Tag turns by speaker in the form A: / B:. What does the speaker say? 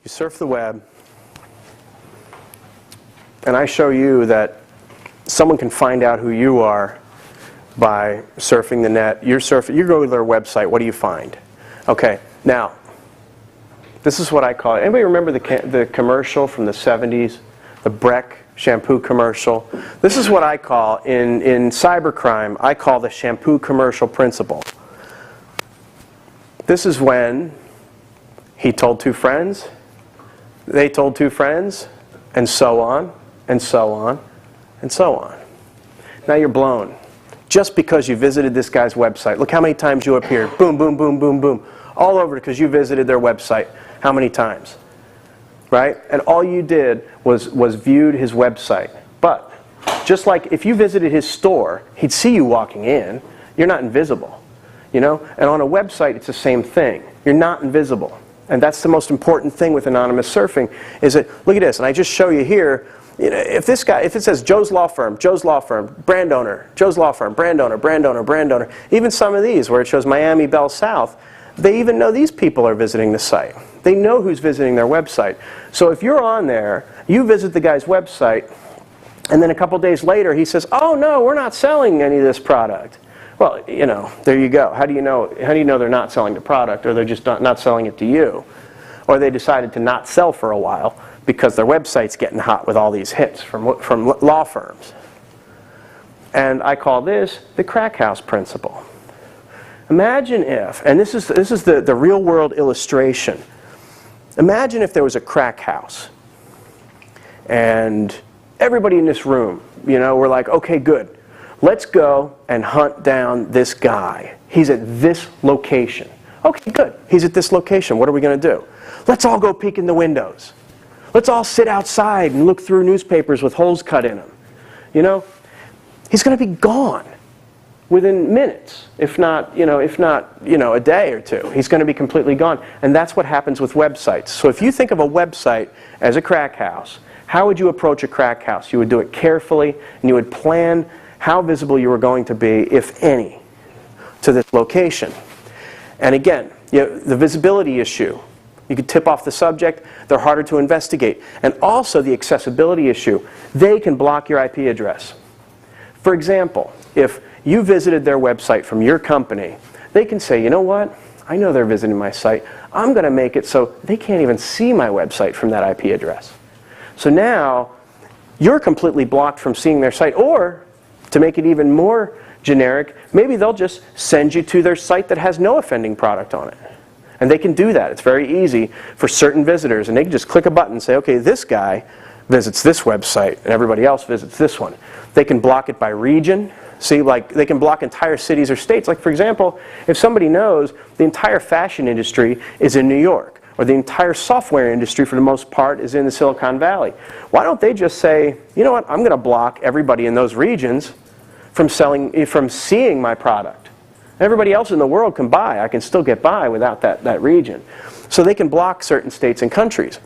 A: You surf the web, and I show you that someone can find out who you are by surfing the net. You go to their website, what do you find? Okay, now, this is what I call it. Anybody remember the commercial from the 70s? The Breck shampoo commercial? This is what I call, in cybercrime, I call the shampoo commercial principle. This is when he told two friends, they told two friends, and so on, and so on, and so on. Now you're blown. Just because you visited this guy's website. Look how many times you appeared. Boom, boom, boom, boom, boom. All over because you visited their website. How many times? Right? And all you did was viewed his website. But just like if you visited his store, he'd see you walking in. You're not invisible. You know? And on a website, it's the same thing. You're not invisible. And that's the most important thing with anonymous surfing, is that, look at this, and I just show you here, you know, if it says Joe's Law Firm, brand owner, Joe's Law Firm, brand owner, brand owner, brand owner, even some of these where it shows Miami Bell South, they even know these people are visiting the site. They know who's visiting their website. So if you're on there, you visit the guy's website, and then a couple days later he says, oh no, we're not selling any of this product. Well, you know, there you go. How do you know they're not selling the product, or they're just not selling it to you? Or they decided to not sell for a while because their website's getting hot with all these hits from law firms. And I call this the crack house principle. Imagine if, and this is the real world illustration. Imagine if there was a crack house, and everybody in this room, you know, we're like, okay, good. Let's go and hunt down this guy. He's at this location. Okay, good. He's at this location. What are we going to do? Let's all go peek in the windows. Let's all sit outside and look through newspapers with holes cut in them. You know, he's going to be gone within minutes, if not a day or two. He's going to be completely gone. And that's what happens with websites. So if you think of a website as a crack house, how would you approach a crack house? You would do it carefully, and you would plan how visible you were going to be, if any, to this location. And again, the visibility issue. You could tip off the subject. They're harder to investigate. And also the accessibility issue. They can block your IP address. For example, if you visited their website from your company, they can say, you know what? I know they're visiting my site. I'm going to make it so they can't even see my website from that IP address. So now you're completely blocked from seeing their site. Or, to make it even more generic, maybe they'll just send you to their site that has no offending product on it. And they can do that. It's very easy for certain visitors. And they can just click a button and say, okay, this guy visits this website and everybody else visits this one. They can block it by region. See, like, they can block entire cities or states. Like, for example, if somebody knows the entire fashion industry is in New York, or the entire software industry for the most part is in the Silicon Valley, why don't they just say, you know what, I'm going to block everybody in those regions from seeing my product. Everybody else in the world can buy. I can still get by without that region. So they can block certain states and countries.